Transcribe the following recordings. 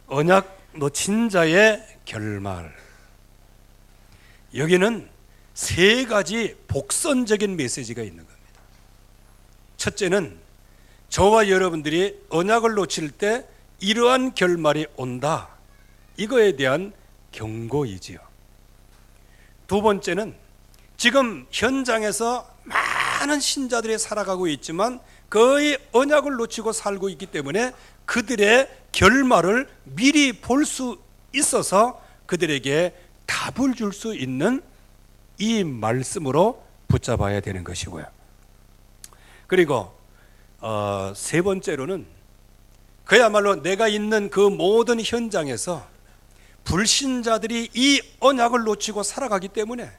언약 놓친 자의 결말. 여기는 세 가지 복선적인 메시지가 있는 겁니다. 첫째는 저와 여러분들이 언약을 놓칠 때 이러한 결말이 온다, 이거에 대한 경고이지요. 두 번째는 지금 현장에서 많은 신자들이 살아가고 있지만 거의 언약을 놓치고 살고 있기 때문에 그들의 결말을 미리 볼 수 있어서 그들에게 답을 줄 수 있는 이 말씀으로 붙잡아야 되는 것이고요. 그리고 세 번째로는 그야말로 내가 있는 그 모든 현장에서 불신자들이 이 언약을 놓치고 살아가기 때문에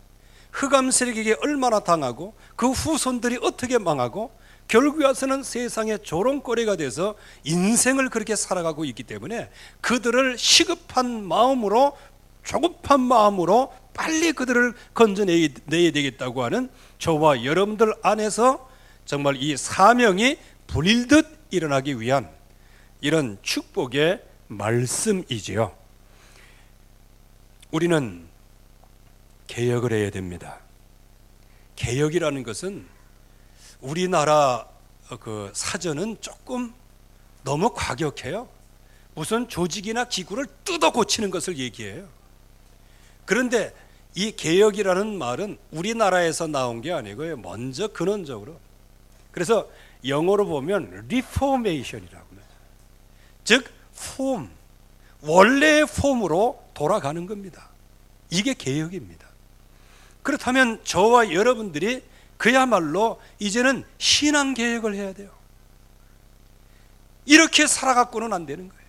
흑암 세력에게 얼마나 당하고 그 후손들이 어떻게 망하고 결국에 와서는 세상의 조롱거리가 돼서 인생을 그렇게 살아가고 있기 때문에 그들을 시급한 마음으로, 조급한 마음으로 빨리 그들을 건져내야 되겠다고 하는 저와 여러분들 안에서 정말 이 사명이 불일듯 일어나기 위한 이런 축복의 말씀이지요. 우리는 개혁을 해야 됩니다. 개혁이라는 것은 우리나라 그 사전은 조금 너무 과격해요. 무슨 조직이나 기구를 뜯어 고치는 것을 얘기해요. 그런데 이 개혁이라는 말은 우리나라에서 나온 게 아니고요, 먼저 근원적으로. 그래서 영어로 보면 리포메이션이라고 해요. 즉 폼, 원래의 폼으로 돌아가는 겁니다. 이게 개혁입니다. 그렇다면 저와 여러분들이 그야말로 이제는 신앙개혁을 해야 돼요. 이렇게 살아갖고는 안 되는 거예요.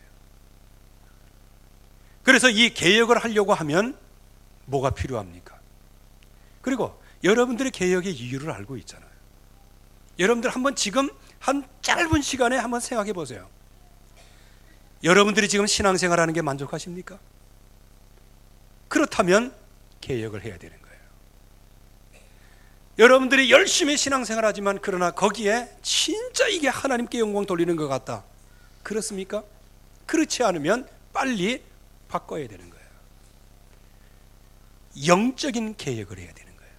그래서 이 개혁을 하려고 하면 뭐가 필요합니까? 그리고 여러분들이 개혁의 이유를 알고 있잖아요. 여러분들 한번 지금 한 짧은 시간에 한번 생각해 보세요. 여러분들이 지금 신앙생활하는 게 만족하십니까? 그렇다면 개혁을 해야 되는 거예요. 여러분들이 열심히 신앙생활하지만 그러나 거기에 진짜 이게 하나님께 영광 돌리는 것 같다, 그렇습니까? 그렇지 않으면 빨리 바꿔야 되는 거예요. 영적인 개혁을 해야 되는 거예요.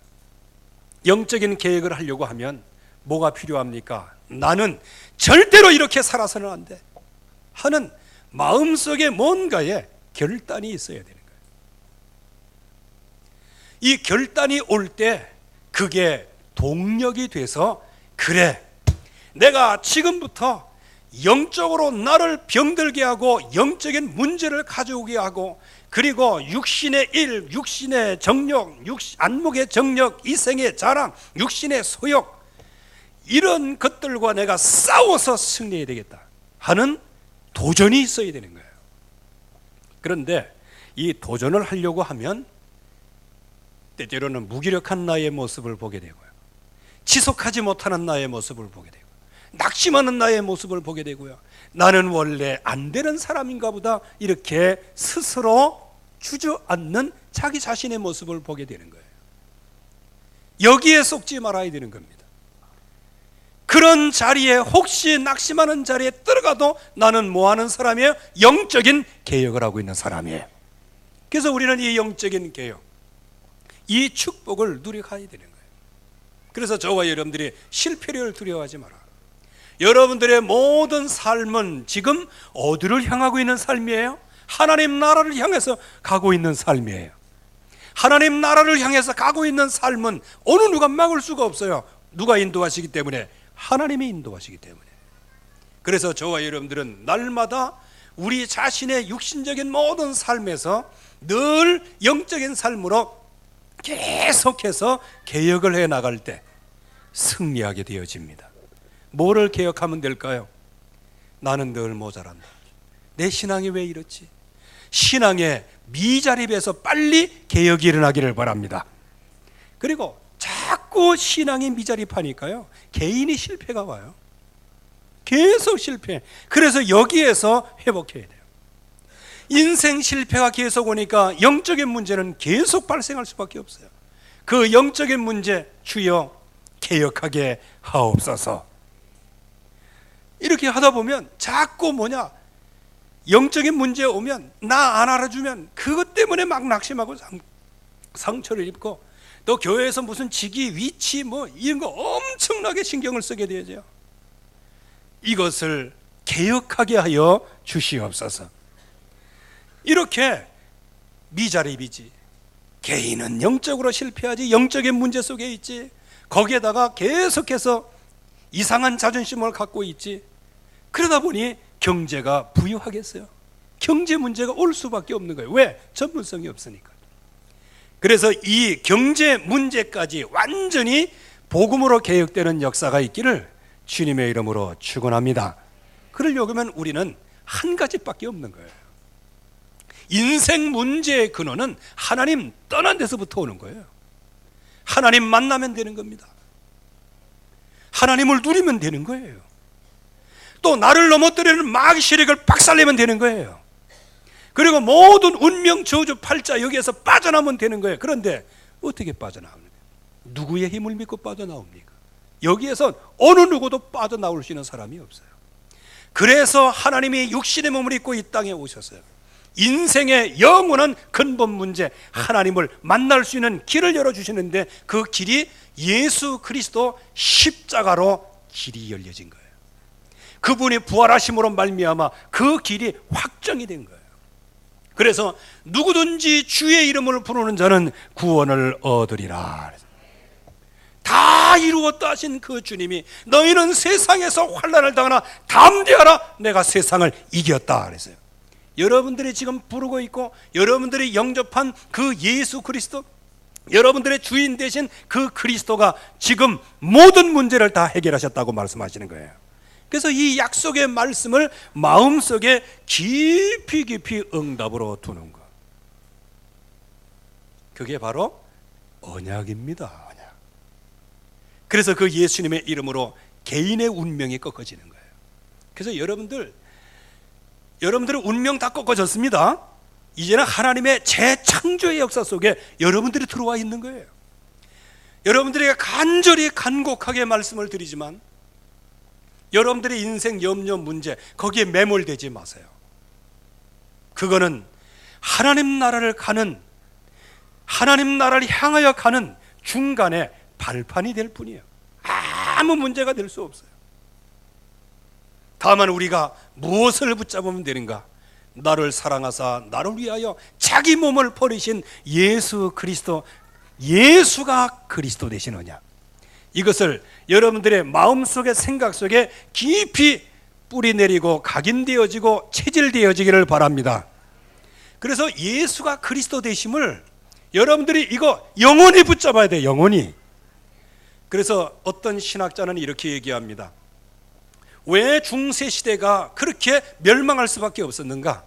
영적인 개혁을 하려고 하면 뭐가 필요합니까? 나는 절대로 이렇게 살아서는 안 돼 하는 마음속에 뭔가에 결단이 있어야 되는 거예요. 이 결단이 올 때 그게 동력이 돼서, 그래, 내가 지금부터 영적으로 나를 병들게 하고 영적인 문제를 가져오게 하고, 그리고 육신의 일, 육신의 정욕, 안목의 정력, 이생의 자랑, 육신의 소욕, 이런 것들과 내가 싸워서 승리해야 되겠다 하는 도전이 있어야 되는 거예요. 그런데 이 도전을 하려고 하면 때때로는 무기력한 나의 모습을 보게 되고요, 지속하지 못하는 나의 모습을 보게 되고, 낙심하는 나의 모습을 보게 되고요, 나는 원래 안 되는 사람인가 보다 이렇게 스스로 주저앉는 자기 자신의 모습을 보게 되는 거예요. 여기에 속지 말아야 되는 겁니다. 그런 자리에, 혹시 낙심하는 자리에 들어가도 나는 뭐하는 사람이에요? 영적인 개혁을 하고 있는 사람이에요. 그래서 우리는 이 영적인 개혁, 이 축복을 누려가야 되는 거예요. 그래서 저와 여러분들이 실패를 두려워하지 마라. 여러분들의 모든 삶은 지금 어디를 향하고 있는 삶이에요? 하나님 나라를 향해서 가고 있는 삶이에요. 하나님 나라를 향해서 가고 있는 삶은 어느 누가 막을 수가 없어요. 누가 인도하시기 때문에? 하나님이 인도하시기 때문에. 그래서 저와 여러분들은 날마다 우리 자신의 육신적인 모든 삶에서 늘 영적인 삶으로 계속해서 개혁을 해 나갈 때 승리하게 되어집니다. 뭐를 개혁하면 될까요? 나는 늘 모자란다. 내 신앙이 왜 이렇지? 신앙의 미자립에서 빨리 개혁이 일어나기를 바랍니다. 그리고 자꾸 신앙이 미자립하니까요, 개인이 실패가 와요. 계속 실패. 그래서 여기에서 회복해야 돼요. 인생 실패가 계속 오니까 영적인 문제는 계속 발생할 수밖에 없어요. 그 영적인 문제, 주여 개혁하게 하옵소서. 이렇게 하다 보면 자꾸 영적인 문제 오면 나 안 알아주면 그것 때문에 막 낙심하고 상처를 입고, 또 교회에서 무슨 직위, 위치 뭐 이런 거 엄청나게 신경을 쓰게 되죠. 이것을 개혁하게 하여 주시옵소서. 이렇게 미자립이지, 개인은 영적으로 실패하지, 영적인 문제 속에 있지, 거기에다가 계속해서 이상한 자존심을 갖고 있지, 그러다 보니 경제가 부유하겠어요? 경제 문제가 올 수밖에 없는 거예요. 왜? 전문성이 없으니까. 그래서 이 경제 문제까지 완전히 복음으로 개혁되는 역사가 있기를 주님의 이름으로 축원합니다. 그러려고 하면 우리는 한 가지밖에 없는 거예요. 인생 문제의 근원은 하나님 떠난 데서부터 오는 거예요. 하나님 만나면 되는 겁니다. 하나님을 누리면 되는 거예요. 또 나를 넘어뜨리는 마귀 세력을 박살내면 되는 거예요. 그리고 모든 운명 저주 팔자 여기에서 빠져나오면 되는 거예요. 그런데 어떻게 빠져나옵니까? 누구의 힘을 믿고 빠져나옵니까? 여기에서 어느 누구도 빠져나올 수 있는 사람이 없어요. 그래서 하나님이 육신의 몸을 입고 이 땅에 오셨어요. 인생의 영원한 근본 문제, 하나님을 만날 수 있는 길을 열어주시는데, 그 길이 예수 그리스도 십자가로 길이 열려진 거예요. 그분이 부활하심으로 말미암아 그 길이 확정이 된 거예요. 그래서 누구든지 주의 이름을 부르는 자는 구원을 얻으리라. 다 이루었다 하신 그 주님이 너희는 세상에서 환난을 당하나 담대하라, 내가 세상을 이겼다 그랬어요. 여러분들이 지금 부르고 있고 여러분들이 영접한 그 예수 그리스도, 여러분들의 주인 되신 그 그리스도가 지금 모든 문제를 다 해결하셨다고 말씀하시는 거예요. 그래서 이 약속의 말씀을 마음속에 깊이 깊이 응답으로 두는 것, 그게 바로 언약입니다. 언약. 그래서 그 예수님의 이름으로 개인의 운명이 꺾어지는 거예요. 그래서 여러분들의 운명 다 꺾어졌습니다. 이제는 하나님의 재창조의 역사 속에 여러분들이 들어와 있는 거예요. 여러분들에게 간절히 간곡하게 말씀을 드리지만, 여러분들의 인생 염려 문제 거기에 매몰되지 마세요. 그거는 하나님 나라를 가는, 하나님 나라를 향하여 가는 중간에 발판이 될 뿐이에요. 아무 문제가 될 수 없어요. 다만 우리가 무엇을 붙잡으면 되는가? 나를 사랑하사 나를 위하여 자기 몸을 버리신 예수 그리스도, 예수가 그리스도 되시느냐, 이것을 여러분들의 마음속에, 생각 속에 깊이 뿌리 내리고 각인되어지고 체질되어지기를 바랍니다. 그래서 예수가 그리스도 되심을 여러분들이 이거 영원히 붙잡아야 돼요. 영원히. 그래서 어떤 신학자는 이렇게 얘기합니다. 왜 중세시대가 그렇게 멸망할 수밖에 없었는가?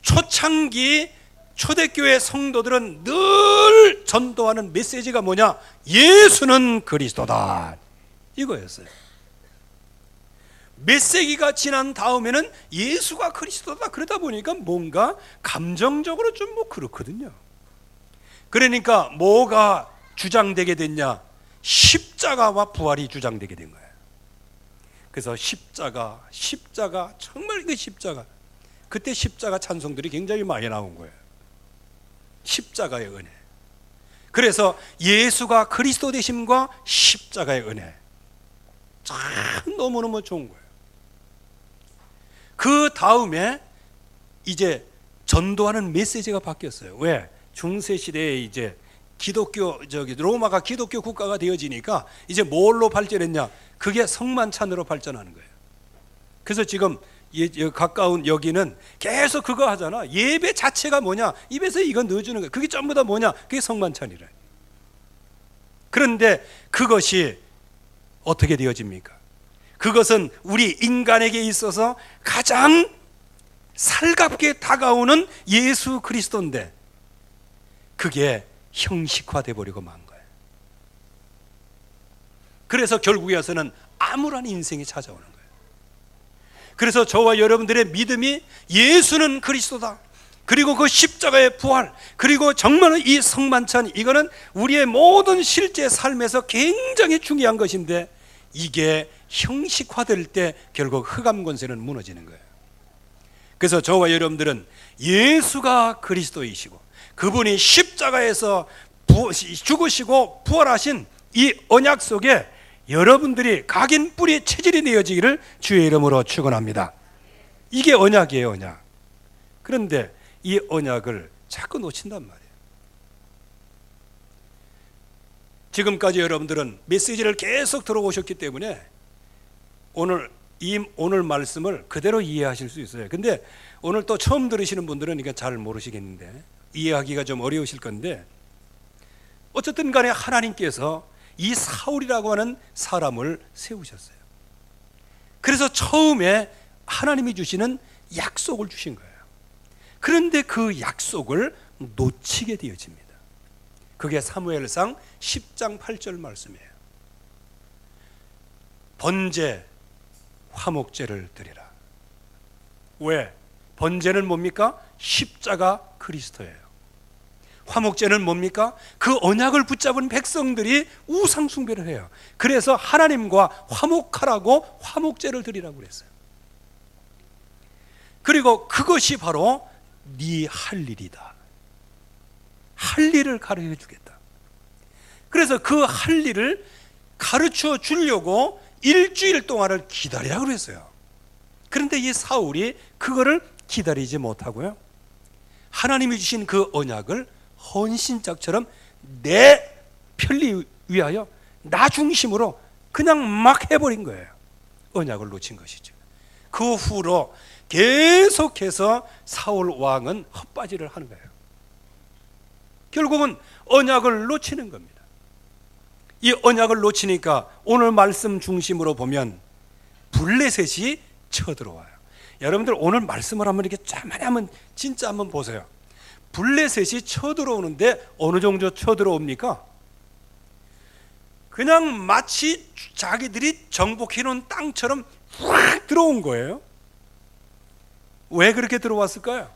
초창기 초대교회 성도들은 늘 전도하는 메시지가 뭐냐? 예수는 그리스도다, 이거였어요. 몇 세기가 지난 다음에는 예수가 그리스도다, 그러다 보니까 뭔가 감정적으로 좀 뭐 그렇거든요. 그러니까 뭐가 주장되게 됐냐? 십자가와 부활이 주장되게 된 거예요. 그래서 십자가 정말 그 십자가, 그때 십자가 찬송들이 굉장히 많이 나온 거예요. 십자가의 은혜. 그래서 예수가 그리스도 되심과 십자가의 은혜, 참 너무너무 좋은 거예요. 그 다음에 이제 전도하는 메시지가 바뀌었어요. 왜? 중세 시대에 이제 기독교, 로마가 기독교 국가가 되어지니까 이제 뭘로 발전했냐? 그게 성만찬으로 발전하는 거예요. 그래서 지금 가까운 여기는 계속 그거 하잖아. 예배 자체가 뭐냐? 입에서 이거 넣어주는 거야. 그게 전부 다 뭐냐? 그게 성만찬이래. 그런데 그것이 어떻게 되어집니까? 그것은 우리 인간에게 있어서 가장 살갑게 다가오는 예수 그리스도인데, 그게 형식화돼 버리고 만 거예요. 그래서 결국에서는 암울한 인생이 찾아오는 거예요. 그래서 저와 여러분들의 믿음이 예수는 그리스도다, 그리고 그 십자가의 부활, 그리고 정말 이 성만찬, 이거는 우리의 모든 실제 삶에서 굉장히 중요한 것인데, 이게 형식화될 때 결국 흑암 권세는 무너지는 거예요. 그래서 저와 여러분들은 예수가 그리스도이시고 그분이 십자가에서 죽으시고 부활하신 이 언약 속에 여러분들이 각인 뿌리 체질이 되어지기를 주의 이름으로 축원합니다. 이게 언약이에요, 언약. 그런데 이 언약을 자꾸 놓친단 말이에요. 지금까지 여러분들은 메시지를 계속 들어오셨기 때문에 오늘 말씀을 그대로 이해하실 수 있어요. 근데 오늘 또 처음 들으시는 분들은 이게 잘 모르시겠는데, 이해하기가 좀 어려우실 건데, 어쨌든 간에 하나님께서 이 사울이라고 하는 사람을 세우셨어요. 그래서 처음에 하나님이 주시는 약속을 주신 거예요. 그런데 그 약속을 놓치게 되어집니다. 그게 사무엘상 10장 8절 말씀이에요. 번제 화목제를 드리라. 왜? 번제는 뭡니까? 십자가 그리스도예요. 화목제는 뭡니까? 그 언약을 붙잡은 백성들이 우상 숭배를 해요. 그래서 하나님과 화목하라고 화목제를 드리라고 그랬어요. 그리고 그것이 바로 네 할 일이다. 할 일을 가르쳐 주겠다. 그래서 그 할 일을 가르쳐 주려고 일주일 동안을 기다리라고 그랬어요. 그런데 이 사울이 그거를 기다리지 못하고요, 하나님이 주신 그 언약을 헌신짝처럼 내 편리 위하여 나 중심으로 그냥 막 해버린 거예요. 언약을 놓친 것이죠. 그 후로 계속해서 사울 왕은 헛바지를 하는 거예요. 결국은 언약을 놓치는 겁니다. 이 언약을 놓치니까 오늘 말씀 중심으로 보면 블레셋이 쳐들어와요. 여러분들 오늘 말씀을 한번 이렇게 많이 한번 진짜 한번 보세요. 블레셋이 쳐들어오는데 어느 정도 쳐들어옵니까? 그냥 마치 자기들이 정복해 놓은 땅처럼 확 들어온 거예요. 왜 그렇게 들어왔을까요?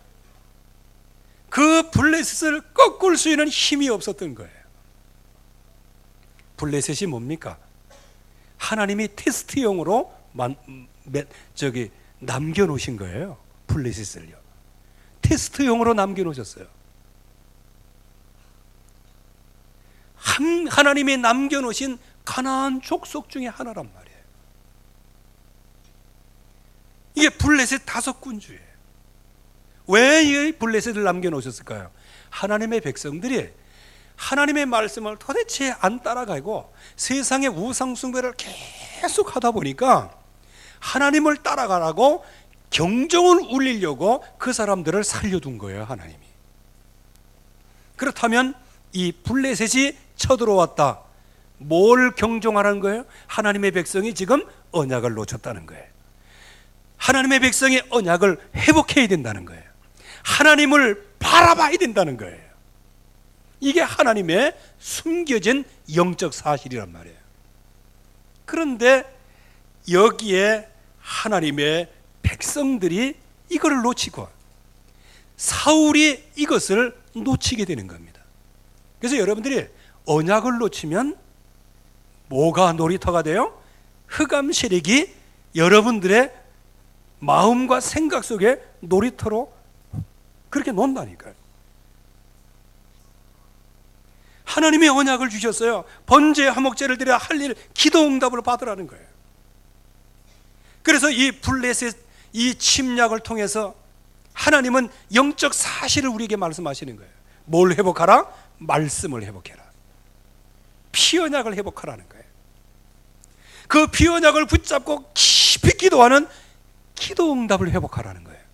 그 블레셋을 꺾을 수 있는 힘이 없었던 거예요. 블레셋이 뭡니까? 하나님이 테스트용으로 남겨놓으신 거예요. 블레셋을요. 테스트용으로 남겨놓으셨어요. 하나님이 남겨놓으신 가나안 족속 중에 하나란 말이에요. 이게 블레셋 5군주예요. 왜 이 블레셋을 남겨놓으셨을까요? 하나님의 백성들이 하나님의 말씀을 도대체 안 따라가고 세상의 우상 숭배를 계속 하다 보니까 하나님을 따라가라고 경종을 울리려고 그 사람들을 살려둔 거예요, 하나님이. 그렇다면 이 블레셋이 쳐들어왔다. 뭘 경종하라는 거예요? 하나님의 백성이 지금 언약을 놓쳤다는 거예요. 하나님의 백성이 언약을 회복해야 된다는 거예요. 하나님을 바라봐야 된다는 거예요. 이게 하나님의 숨겨진 영적 사실이란 말이에요. 그런데 여기에 하나님의 백성들이 이걸 놓치고 사울이 이것을 놓치게 되는 겁니다. 그래서 여러분들이 언약을 놓치면 뭐가 놀이터가 돼요? 흑암 세력이 여러분들의 마음과 생각 속에 놀이터로 그렇게 논다니까요. 하나님의 언약을 주셨어요. 번제 화목제를 드려 할 일, 기도 응답을 받으라는 거예요. 그래서 이 블레셋 이 침략을 통해서 하나님은 영적 사실을 우리에게 말씀하시는 거예요. 뭘 회복하라? 말씀을 회복해라. 피언약을 회복하라는 거예요. 그 피언약을 붙잡고 깊이 기도하는 기도 응답을 회복하라는 거예요.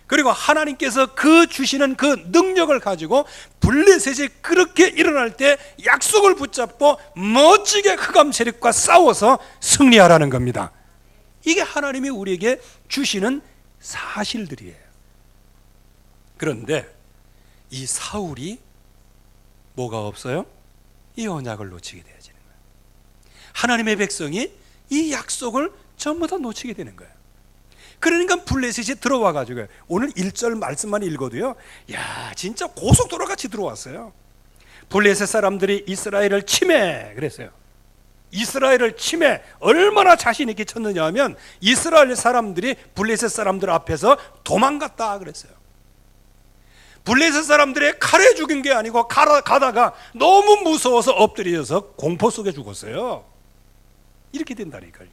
그리고 하나님께서 그 주시는 그 능력을 가지고 블레셋이 그렇게 일어날 때 약속을 붙잡고 멋지게 흑암 세력과 싸워서 승리하라는 겁니다. 이게 하나님이 우리에게 주시는 사실들이에요. 그런데 이 사울이 뭐가 없어요? 이 언약을 놓치게 되어지는 거예요. 하나님의 백성이 이 약속을 전부 다 놓치게 되는 거예요. 그러니까 블레셋이 들어와 가지고 오늘 1절 말씀만 읽어도요, 야 진짜 고속도로 같이 들어왔어요. 블레셋 사람들이 이스라엘을 침해 그랬어요. 이스라엘을 침해 얼마나 자신 있게 쳤느냐 하면 이스라엘 사람들이 블레셋 사람들 앞에서 도망갔다 그랬어요. 블레셋 사람들의 칼에 죽인 게 아니고 가다가 너무 무서워서 엎드려서 공포 속에 죽었어요. 이렇게 된다니까요.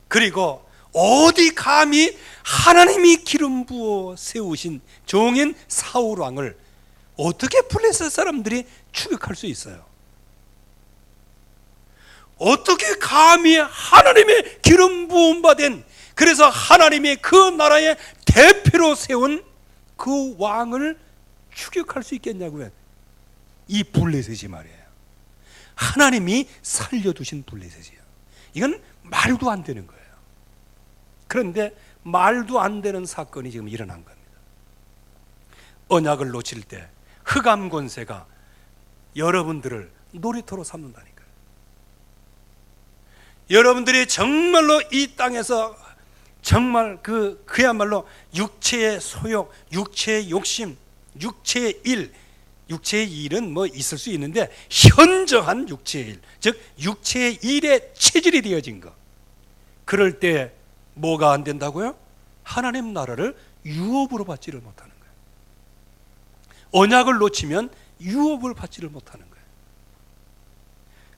그리고 어디 감히 하나님이 기름 부어 세우신 종인 사울 왕을 어떻게 블레셋 사람들이 추격할 수 있어요? 어떻게 감히 하나님의 기름 부음 받은, 그래서 하나님이 그 나라의 대표로 세운 그 왕을 추격할 수 있겠냐고요. 이 블레셋이 말이에요. 하나님이 살려두신 블레셋이에요. 이건 말도 안 되는 거예요. 그런데 말도 안 되는 사건이 지금 일어난 겁니다. 언약을 놓칠 때 흑암 권세가 여러분들을 놀이터로 삼는다니까요. 여러분들이 정말로 이 땅에서 정말 그야말로 육체의 소욕, 육체의 욕심, 육체의 일, 육체의 일은 뭐 있을 수 있는데 현저한 육체의 일, 즉 육체의 일에 체질이 되어진 것, 그럴 때 뭐가 안 된다고요? 하나님 나라를 유업으로 받지를 못하는 거예요. 언약을 놓치면 유업을 받지를 못하는 거예요.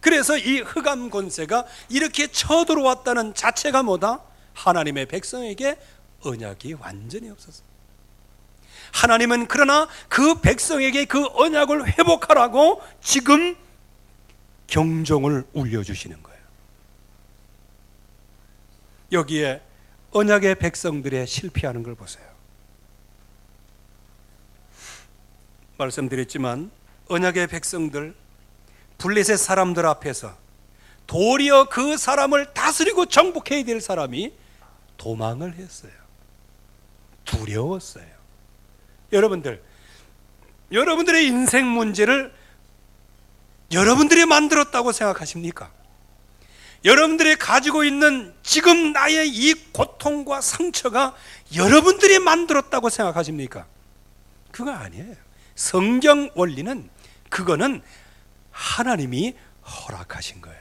그래서 이 흑암 권세가 이렇게 쳐들어왔다는 자체가 뭐다? 하나님의 백성에게 언약이 완전히 없었어요. 하나님은 그러나 그 백성에게 그 언약을 회복하라고 지금 경종을 울려주시는 거예요. 여기에 언약의 백성들의 실패하는 걸 보세요. 말씀드렸지만 언약의 백성들, 블레셋 사람들 앞에서 도리어 그 사람을 다스리고 정복해야 될 사람이 도망을 했어요. 두려웠어요. 여러분들의 인생 문제를 여러분들이 만들었다고 생각하십니까? 여러분들이 가지고 있는 지금 나의 이 고통과 상처가 여러분들이 만들었다고 생각하십니까? 그거 아니에요. 성경 원리는 그거는 하나님이 허락하신 거예요.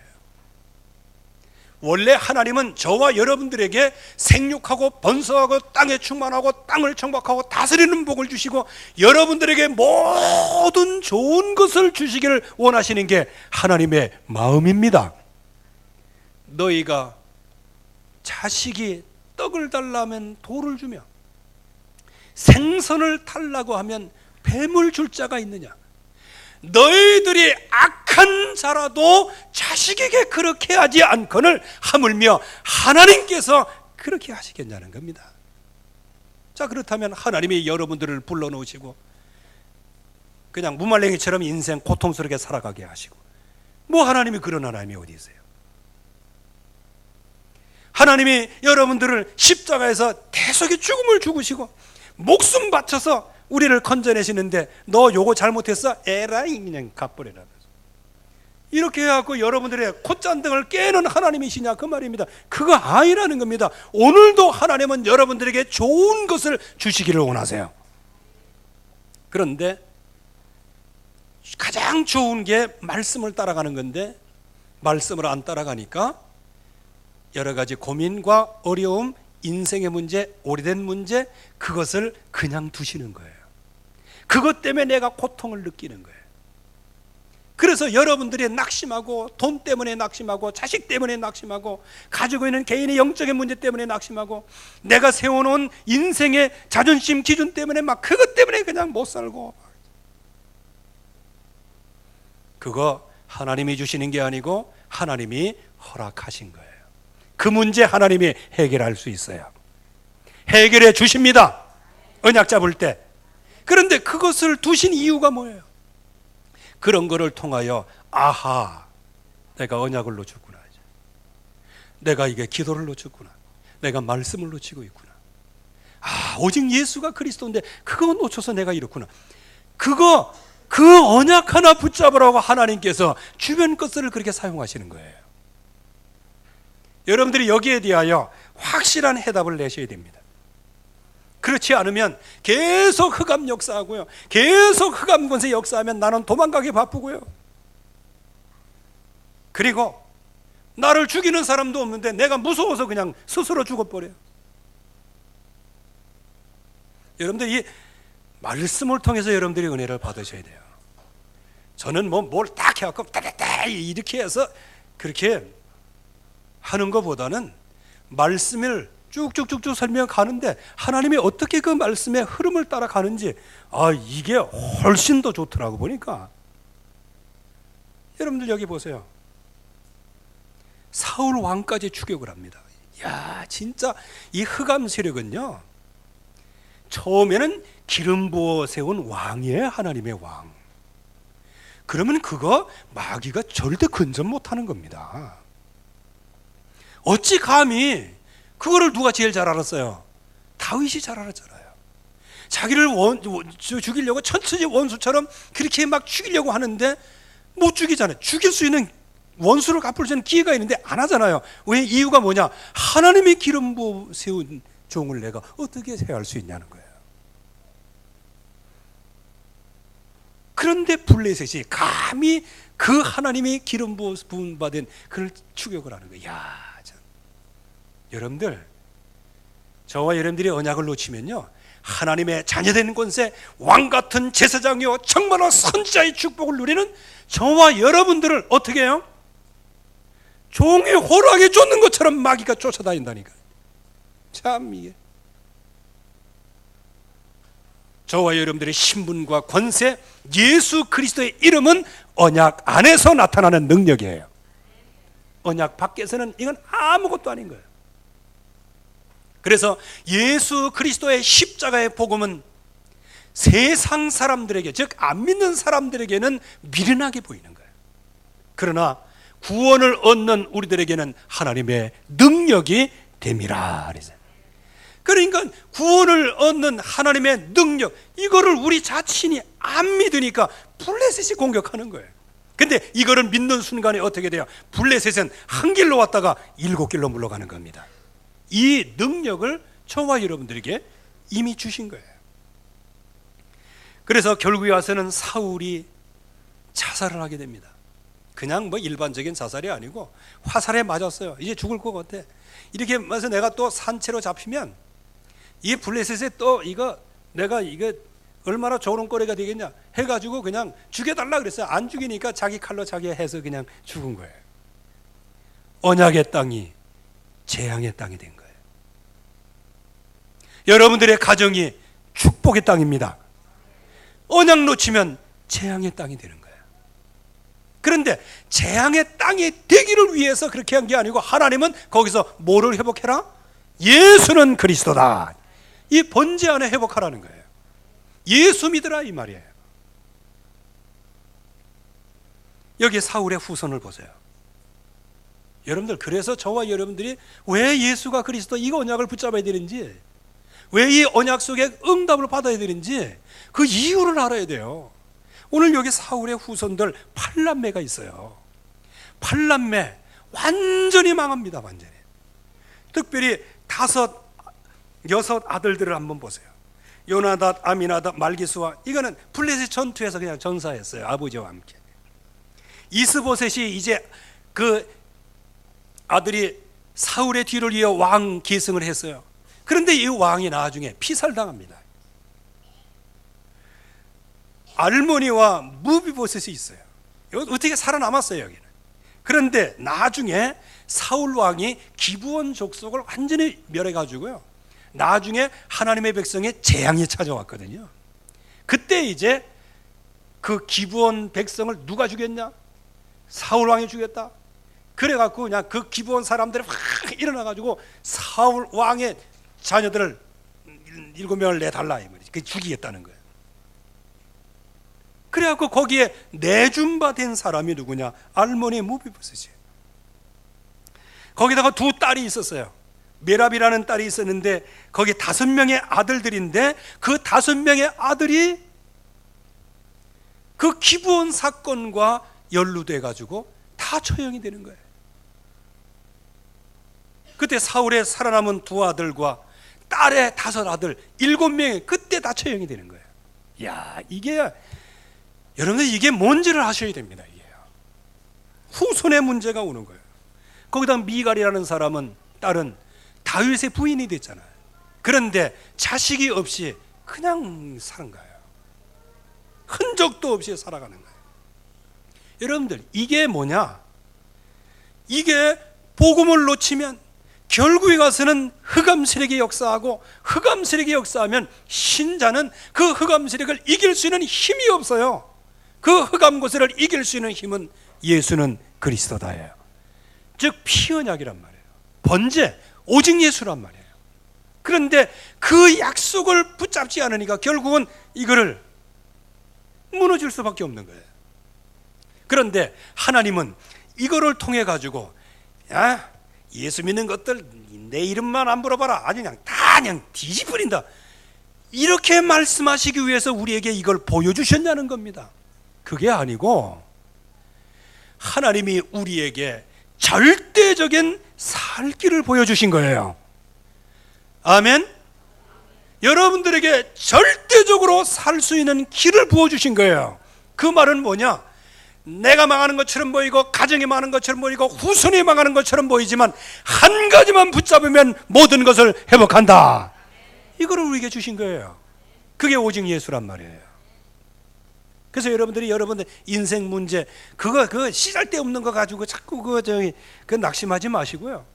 원래 하나님은 저와 여러분들에게 생육하고 번성하고 땅에 충만하고 땅을 정복하고 다스리는 복을 주시고 여러분들에게 모든 좋은 것을 주시기를 원하시는 게 하나님의 마음입니다. 너희가 자식이 떡을 달라면 돌을 주며 생선을 달라고 하면 뱀을 줄 자가 있느냐? 너희들이 악한 자라도 자식에게 그렇게 하지 않거늘 하물며 하나님께서 그렇게 하시겠냐는 겁니다. 자, 그렇다면 하나님이 여러분들을 불러놓으시고 그냥 무말랭이처럼 인생 고통스럽게 살아가게 하시고 뭐 하나님이 그런 하나님이 어디 있어요? 하나님이 여러분들을 십자가에서 대속의 죽음을 죽으시고 목숨 바쳐서 우리를 건져내시는데 너 요거 잘못했어? 에라이 그냥 갚으래라. 이렇게 해갖고 여러분들의 콧잔등을 깨는 하나님이시냐 그 말입니다. 그거 아니라는 겁니다. 오늘도 하나님은 여러분들에게 좋은 것을 주시기를 원하세요. 그런데 가장 좋은 게 말씀을 따라가는 건데 말씀을 안 따라가니까 여러 가지 고민과 어려움, 인생의 문제, 오래된 문제, 그것을 그냥 두시는 거예요. 그것 때문에 내가 고통을 느끼는 거예요. 그래서 여러분들이 낙심하고 돈 때문에 낙심하고 자식 때문에 낙심하고 가지고 있는 개인의 영적인 문제 때문에 낙심하고 내가 세워놓은 인생의 자존심 기준 때문에 막 그것 때문에 그냥 못 살고, 그거 하나님이 주시는 게 아니고 하나님이 허락하신 거예요. 그 문제 하나님이 해결할 수 있어요. 해결해 주십니다. 언약 잡을 때. 그런데 그것을 두신 이유가 뭐예요? 그런 거를 통하여 아하, 내가 언약을 놓쳤구나, 내가 이게 기도를 놓쳤구나, 내가 말씀을 놓치고 있구나, 아, 오직 예수가 그리스도인데 그거 놓쳐서 내가 이렇구나. 그 언약 하나 붙잡으라고 하나님께서 주변 것들을 그렇게 사용하시는 거예요. 여러분들이 여기에 대하여 확실한 해답을 내셔야 됩니다. 그렇지 않으면 계속 흑암 역사하고요, 계속 흑암 권세 역사하면 나는 도망가기 바쁘고요, 그리고 나를 죽이는 사람도 없는데 내가 무서워서 그냥 스스로 죽어버려요. 여러분들 이 말씀을 통해서 여러분들이 은혜를 받으셔야 돼요. 저는 뭘 딱 해갖고 따따따 이렇게 해서 그렇게 하는 것보다는 말씀을 쭉쭉쭉쭉 설명하는데 하나님이 어떻게 그 말씀의 흐름을 따라가는지, 이게 훨씬 더 좋더라고 보니까. 여러분들 여기 보세요. 사울 왕까지 추격을 합니다. 야, 진짜 이 흑암 세력은요, 처음에는 기름 부어 세운 왕이에요. 하나님의 왕. 그러면 그거 마귀가 절대 근접 못하는 겁니다. 어찌 감히 그거를 누가 제일 잘 알았어요? 다윗이 잘 알았잖아요. 자기를 죽이려고 천천히 원수처럼 그렇게 막 죽이려고 하는데 못 죽이잖아요. 죽일 수 있는, 원수를 갚을 수 있는 기회가 있는데 안 하잖아요. 왜? 이유가 뭐냐? 하나님이 기름 부어 세운 종을 내가 어떻게 해할 수 있냐는 거예요. 그런데 블레셋이 감히 그 하나님이 기름 부음 받은 그를 추격을 하는 거예요. 야, 참. 여러분들, 저와 여러분들이 언약을 놓치면요, 하나님의 자녀된 권세, 왕같은 제사장이요 정말로 선지자의 축복을 누리는 저와 여러분들을 어떻게 해요? 종이 호랑이 쫓는 것처럼 마귀가 쫓아다닌다니까. 참, 이게 저와 여러분들의 신분과 권세, 예수 그리스도의 이름은 언약 안에서 나타나는 능력이에요. 언약 밖에서는 이건 아무것도 아닌 거예요. 그래서 예수 그리스도의 십자가의 복음은 세상 사람들에게, 즉 안 믿는 사람들에게는 미련하게 보이는 거예요. 그러나 구원을 얻는 우리들에게는 하나님의 능력이 됨이라 그랬어요. 그러니까 구원을 얻는 하나님의 능력, 이거를 우리 자신이 안 믿으니까 블레셋이 공격하는 거예요. 근데 이거를 믿는 순간에 어떻게 돼요? 블레셋은 한 길로 왔다가 7길로 물러가는 겁니다. 이 능력을 저와 여러분들에게 이미 주신 거예요. 그래서 결국에 와서는 사울이 자살을 하게 됩니다. 그냥 일반적인 자살이 아니고 화살에 맞았어요. 이제 죽을 것 같아. 이렇게 해서 내가 또 산채로 잡히면 이 블레셋에 또 내가 얼마나 조롱거리가 되겠냐 해가지고 그냥 죽여달라 그랬어요. 안 죽이니까 자기 칼로 자기 해서 그냥 죽은 거예요. 언약의 땅이 재앙의 땅이 된 거예요. 여러분들의 가정이 축복의 땅입니다. 언약 놓치면 재앙의 땅이 되는 거예요. 그런데 재앙의 땅이 되기를 위해서 그렇게 한 게 아니고, 하나님은 거기서 뭐를 회복해라? 예수는 그리스도다. 이 번제 안에 회복하라는 거예요. 예수 믿으라 이 말이에요. 여기 사울의 후손을 보세요. 여러분들, 그래서 저와 여러분들이 왜 예수가 그리스도 이 언약을 붙잡아야 되는지, 왜 이 언약 속에 응답을 받아야 되는지 그 이유를 알아야 돼요. 오늘 여기 사울의 후손들 8남매가 있어요. 8남매 완전히 망합니다. 완전히. 특별히 5, 6 아들들을 한번 보세요. 요나닷, 아미나답, 말기수와, 이거는 블레셋 전투에서 그냥 전사했어요. 아버지와 함께. 이스보셋이 이제 그 아들이 사울의 뒤를 이어 왕 계승을 했어요. 그런데 이 왕이 나중에 피살당합니다. 알모니와 무비보셋이 있어요. 어떻게 살아남았어요, 여기는. 그런데 나중에 사울 왕이 기브온 족속을 완전히 멸해가지고요, 나중에 하나님의 백성의 재앙이 찾아왔거든요. 그때 이제 그 기브온 백성을 누가 죽였냐? 사울 왕이 죽였다. 그래갖고 그냥 그 기브온 사람들이 확 일어나가지고 사울 왕의 자녀들을 7명을 내달라, 이 말이지. 그 죽이겠다는 거예요. 그래갖고 거기에 내준바된 사람이 누구냐? 알모니 무비보셋이에요. 거기다가 2 딸이 있었어요. 메랍이라는 딸이 있었는데 거기 5명의 아들들인데 그 5명의 아들이 그 기브온 사건과 연루돼 가지고 다 처형이 되는 거예요. 그때 사울의 살아남은 2 아들과 딸의 5 아들 7명이 그때 다 처형이 되는 거예요. 야, 이게 여러분들 이게 뭔지를 아셔야 됩니다. 이게 후손의 문제가 오는 거예요. 거기다 미갈이라는 사람은 딸은 다윗의 부인이 됐잖아요. 그런데 자식이 없이 그냥 사는 거예요. 흔적도 없이 살아가는 거예요. 여러분들 이게 뭐냐? 이게 복음을 놓치면 결국에 가서는 흑암 세력이 역사하고, 흑암 세력이 역사하면 신자는 그 흑암 세력을 이길 수 있는 힘이 없어요. 그 흑암 고세를 이길 수 있는 힘은 예수는 그리스도다예요. 즉 피언약이란 말이에요. 번제, 오직 예수란 말이에요. 그런데 그 약속을 붙잡지 않으니까 결국은 이거를 무너질 수밖에 없는 거예요. 그런데 하나님은 이거를 통해 가지고, 야, 예수 믿는 것들 내 이름만 안 물어봐라, 아주 그냥 다 그냥 뒤집어버린다, 이렇게 말씀하시기 위해서 우리에게 이걸 보여주셨냐는 겁니다. 그게 아니고 하나님이 우리에게 절대적인 살 길을 보여주신 거예요. 아멘. 여러분들에게 절대적으로 살 수 있는 길을 부어주신 거예요. 그 말은 뭐냐? 내가 망하는 것처럼 보이고, 가정이 망하는 것처럼 보이고, 후손이 망하는 것처럼 보이지만 한 가지만 붙잡으면 모든 것을 회복한다, 이거를 우리에게 주신 거예요. 그게 오직 예수란 말이에요. 그래서 여러분들 인생 문제 그거 시잘데없는 거 가지고 자꾸 그 낙심하지 마시고요,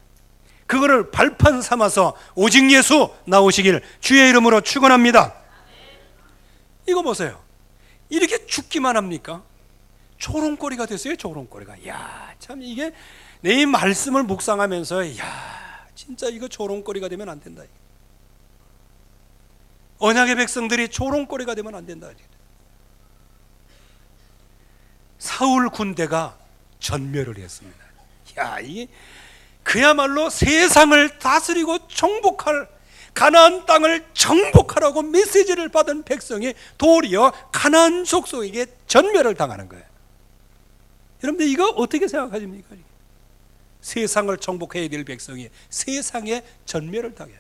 그거를 발판 삼아서 오직 예수 나오시길 주의 이름으로 축원합니다. 이거 보세요. 이렇게 죽기만 합니까? 조롱거리가 됐어요. 조롱거리가. 야, 참 이게 내 이 말씀을 묵상하면서, 야, 진짜 이거 조롱거리가 되면 안 된다. 언약의 백성들이 조롱거리가 되면 안 된다. 사울 군대가 전멸을 했습니다. 야, 이게 그야말로 세상을 다스리고 정복할, 가나안 땅을 정복하라고 메시지를 받은 백성이 도리어 가나안 족속에게 전멸을 당하는 거예요. 여러분들 이거 어떻게 생각하십니까? 세상을 정복해야 될 백성이 세상에 전멸을 당해요.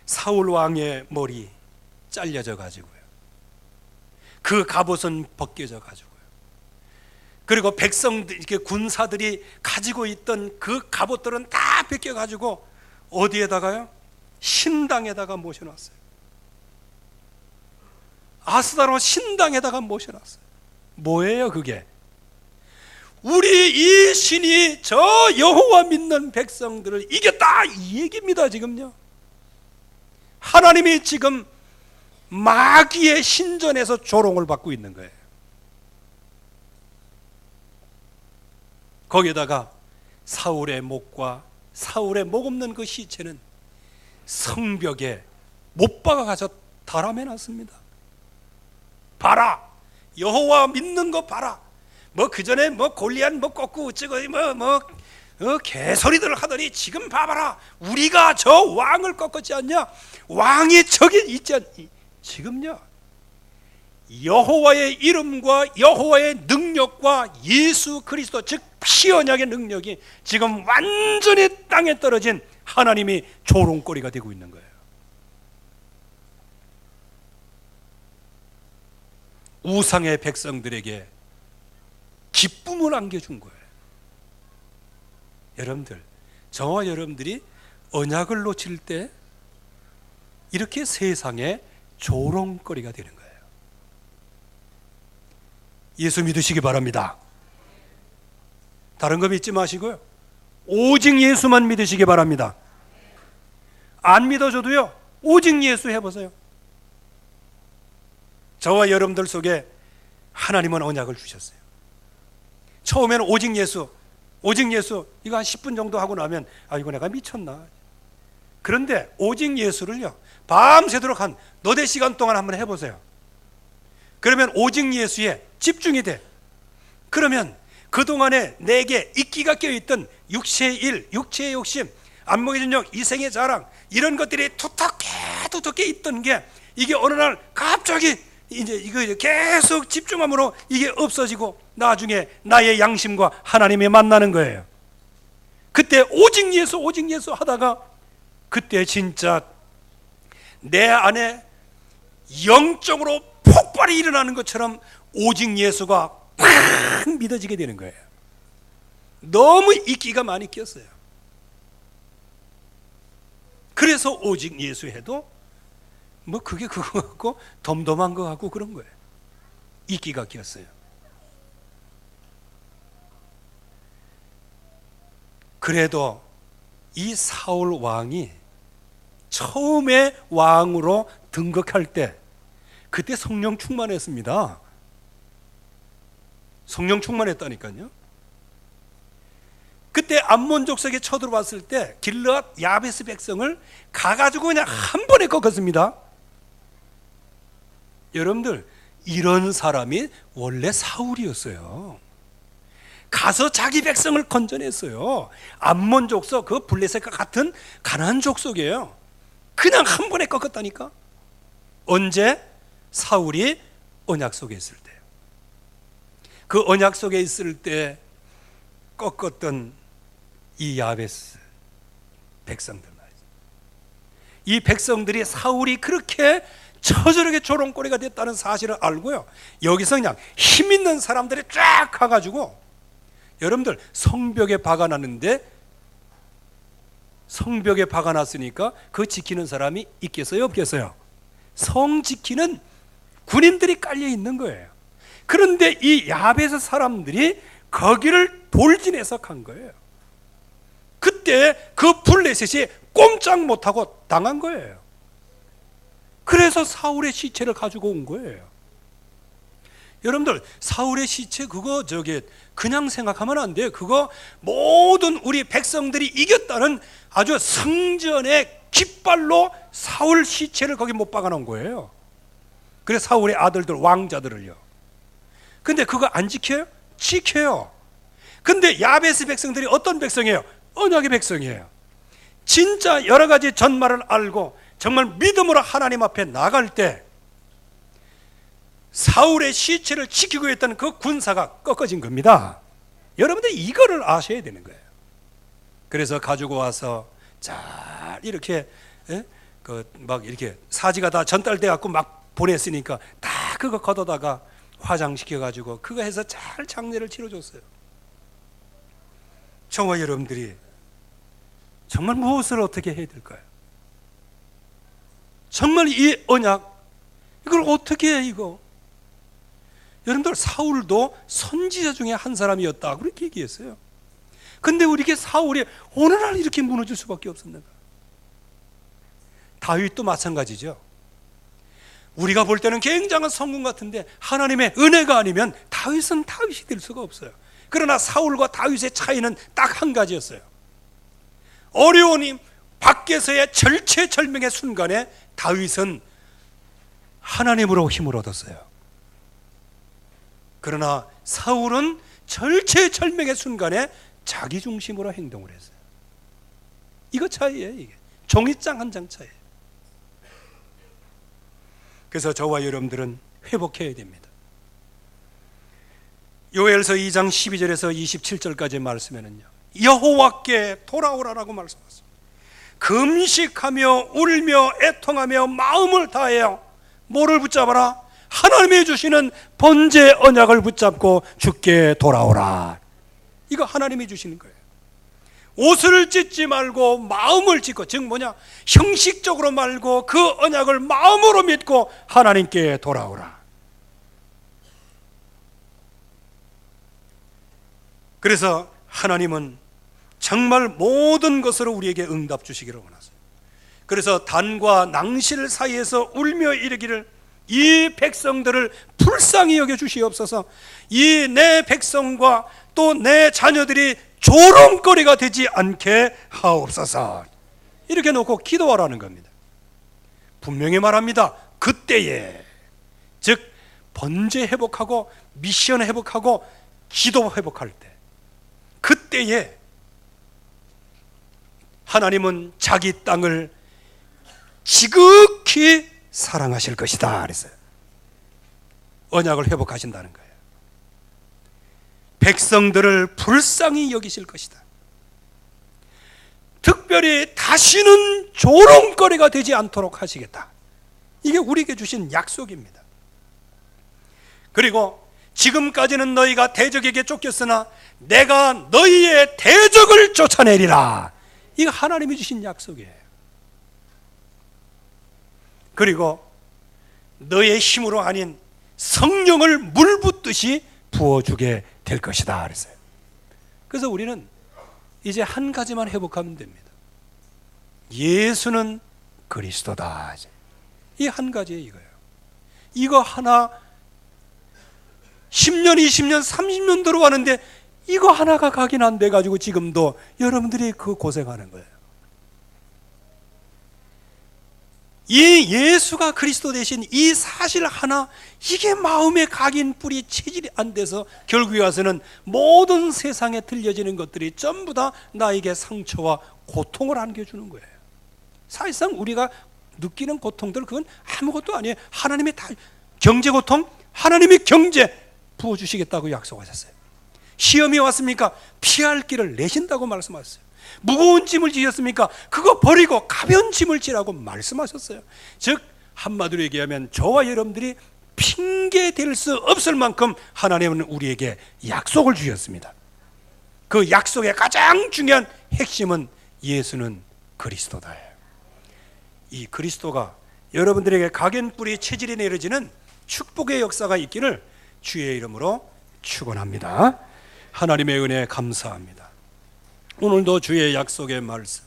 사울 왕의 머리 잘려져 가지고요, 그 갑옷은 벗겨져 가지고요, 그리고 백성들, 이렇게 군사들이 가지고 있던 그 갑옷들은 다 벗겨 가지고 어디에다가요? 신당에다가 모셔놨어요. 아스다로 신당에다가 모셔놨어요. 뭐예요 그게? 우리 이 신이 저 여호와 믿는 백성들을 이겼다, 이 얘기입니다. 지금요, 하나님이 지금 마귀의 신전에서 조롱을 받고 있는 거예요. 거기에다가 사울의 목과 사울의 목 없는 그 시체는 성벽에 못 박아가서 달아매놨습니다. 봐라, 여호와 믿는 거 봐라. 뭐 그전에 뭐 골리앗 뭐 꺾고 어쩌고 개소리들을 하더니 지금 봐봐라, 우리가 저 왕을 꺾었지 않냐? 왕이 저기 있지 않니? 지금요, 여호와의 이름과 여호와의 능력과 예수 그리스도, 즉 피언약의 능력이 지금 완전히 땅에 떨어진 하나님이 조롱거리가 되고 있는 거예요. 우상의 백성들에게 기쁨을 안겨준 거예요. 여러분들, 저와 여러분들이 언약을 놓칠 때 이렇게 세상에 조롱거리가 되는 거예요. 예수 믿으시기 바랍니다. 다른 거 믿지 마시고요, 오직 예수만 믿으시기 바랍니다. 안 믿어줘도요, 오직 예수 해보세요. 저와 여러분들 속에 하나님은 언약을 주셨어요. 처음에는 오직 예수 이거 한 10분 정도 하고 나면 이거 내가 미쳤나. 그런데 오직 예수를요, 밤새도록 한 너댓 시간 동안 한번 해보세요. 그러면 오직 예수에 집중이 돼. 그러면 그동안에 내게 이끼가 껴있던 육체의 일, 육체의 욕심, 안목의 전력, 이생의 자랑, 이런 것들이 두텁게 있던 게 이게 어느 날 갑자기 이제 이거 계속 집중함으로 이게 없어지고 나중에 나의 양심과 하나님이 만나는 거예요. 그때 오직 예수 오직 예수 하다가 그때 진짜 내 안에 영적으로 폭발이 일어나는 것처럼 오직 예수가 팍 믿어지게 되는 거예요. 너무 인기가 많이 끼었어요. 그래서 오직 예수 해도 뭐 그게 그거 같고 덤덤한 거 같고 그런 거예요. 인기가 끼었어요. 그래도 이 사울 왕이 처음에 왕으로 등극할 때 그때 성령 충만했습니다. 성령 충만했다니까요. 그때 암몬 족속에 쳐들어왔을 때 길르앗 야베스 백성을 가가지고 그냥 한 번에 꺾었습니다. 여러분들, 이런 사람이 원래 사울이었어요. 가서 자기 백성을 건져냈어요. 암몬 족속, 그 블레셋과 같은 가나안 족속이에요. 그냥 한 번에 꺾었다니까. 언제? 사울이 언약 속에 있을 때요. 그 언약 속에 있을 때 꺾었던 이 야베스 백성들 말이죠. 이 백성들이 사울이 그렇게 처절하게 조롱거리가 됐다는 사실을 알고요, 여기서 그냥 힘 있는 사람들이 쫙 가가지고, 여러분들 성벽에 박아놨는데 성벽에 박아놨으니까 그 지키는 사람이 있겠어요 없겠어요? 성 지키는 군인들이 깔려 있는 거예요. 그런데 이 야베스 사람들이 거기를 돌진해서 간 거예요. 그때 그 블레셋이 꼼짝 못하고 당한 거예요. 그래서 사울의 시체를 가지고 온 거예요. 여러분들, 사울의 시체 그거 그냥 생각하면 안 돼요. 그거 모든 우리 백성들이 이겼다는 아주 승전의 깃발로 사울 시체를 거기 못 박아 놓은 거예요. 그래서 사울의 아들들, 왕자들을요. 근데 그거 안 지켜요? 지켜요. 근데 야베스 백성들이 어떤 백성이에요? 언약의 백성이에요. 진짜 여러 가지 전말을 알고 정말 믿음으로 하나님 앞에 나갈 때 사울의 시체를 지키고 있던 그 군사가 꺾어진 겁니다. 여러분들 이거를 아셔야 되는 거예요. 그래서 가지고 와서 잘 이렇게 막 이렇게 사지가 다 전달돼 갖고 막 보냈으니까 다 그거 걷어다가 화장시켜 가지고 그거 해서 잘 장례를 치러줬어요. 저와 여러분들이 정말 무엇을 어떻게 해야 될까요? 정말 이 언약, 이걸 어떻게 해 이거? 여러분들, 사울도 선지자 중에 한 사람이었다 그렇게 얘기했어요. 근데 우리에게 사울이 어느 날 이렇게 무너질 수밖에 없었는가? 다윗도 마찬가지죠. 우리가 볼 때는 굉장한 성공 같은데 하나님의 은혜가 아니면 다윗은 다윗이 될 수가 없어요. 그러나 사울과 다윗의 차이는 딱 한 가지였어요. 어려우니 밖에서의 절체절명의 순간에 다윗은 하나님으로 힘을 얻었어요. 그러나 사울은 절체절명의 순간에 자기 중심으로 행동을 했어요. 이거 차이예요. 이게 종이장 한 장 차이예요. 그래서 저와 여러분들은 회복해야 됩니다. 요엘서 2장 12절에서 27절까지 말씀에는요, 여호와께 돌아오라라고 말씀하셨습니다. 금식하며 울며 애통하며 마음을 다하여 뭐를 붙잡아라? 하나님이 주시는 번제 언약을 붙잡고 주께 돌아오라. 이거 하나님이 주시는 거예요. 옷을 찢지 말고 마음을 찢고, 즉 뭐냐, 형식적으로 말고 그 언약을 마음으로 믿고 하나님께 돌아오라. 그래서 하나님은 정말 모든 것으로 우리에게 응답 주시기를 원하세요. 그래서 단과 낭실 사이에서 울며 이르기를, 이 백성들을 불쌍히 여겨 주시옵소서. 이 내 백성과 또 내 자녀들이 조롱거리가 되지 않게 하옵소서. 이렇게 놓고 기도하라는 겁니다. 분명히 말합니다. 그때에, 즉 번제 회복하고 미션 회복하고 기도 회복할 때, 그때에 하나님은 자기 땅을 지극히 사랑하실 것이다 그랬어요. 언약을 회복하신다는 거예요. 백성들을 불쌍히 여기실 것이다. 특별히 다시는 조롱거리가 되지 않도록 하시겠다. 이게 우리에게 주신 약속입니다. 그리고 지금까지는 너희가 대적에게 쫓겼으나 내가 너희의 대적을 쫓아내리라. 이거 하나님이 주신 약속이에요. 그리고 너의 힘으로 아닌 성령을 물 붓듯이 부어주게 될 것이다 그랬어요. 그래서 우리는 이제 한 가지만 회복하면 됩니다. 예수는 그리스도다. 이 한 가지에 이거예요. 이거 하나 10년, 20년, 30년 들어왔는데 이거 하나가 각인 안 돼가지고 지금도 여러분들이 그 고생하는 거예요. 이 예수가 그리스도 되신 이 사실 하나, 이게 마음에 각인 뿌리 체질이 안 돼서 결국에 와서는 모든 세상에 들려지는 것들이 전부 다 나에게 상처와 고통을 안겨주는 거예요. 사실상 우리가 느끼는 고통들, 그건 아무것도 아니에요. 하나님이 다, 경제 고통, 하나님이 경제 부어주시겠다고 약속하셨어요. 시험이 왔습니까? 피할 길을 내신다고 말씀하셨어요. 무거운 짐을 지셨습니까? 그거 버리고 가벼운 짐을 지라고 말씀하셨어요. 즉 한마디로 얘기하면 저와 여러분들이 핑계 댈 수 없을 만큼 하나님은 우리에게 약속을 주셨습니다. 그 약속의 가장 중요한 핵심은 예수는 그리스도다. 이 그리스도가 여러분들에게 각인뿌리 체질이 내려지는 축복의 역사가 있기를 주의 이름으로 축원합니다. 하나님의 은혜에 감사합니다. 오늘도 주의 약속의 말씀,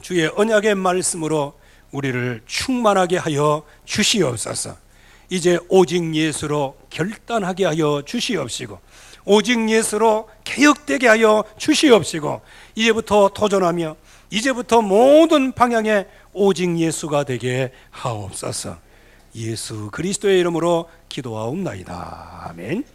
주의 언약의 말씀으로 우리를 충만하게 하여 주시옵소서. 이제 오직 예수로 결단하게 하여 주시옵시고, 오직 예수로 개혁되게 하여 주시옵시고, 이제부터 도전하며 이제부터 모든 방향에 오직 예수가 되게 하옵소서. 예수 그리스도의 이름으로 기도하옵나이다. 아멘.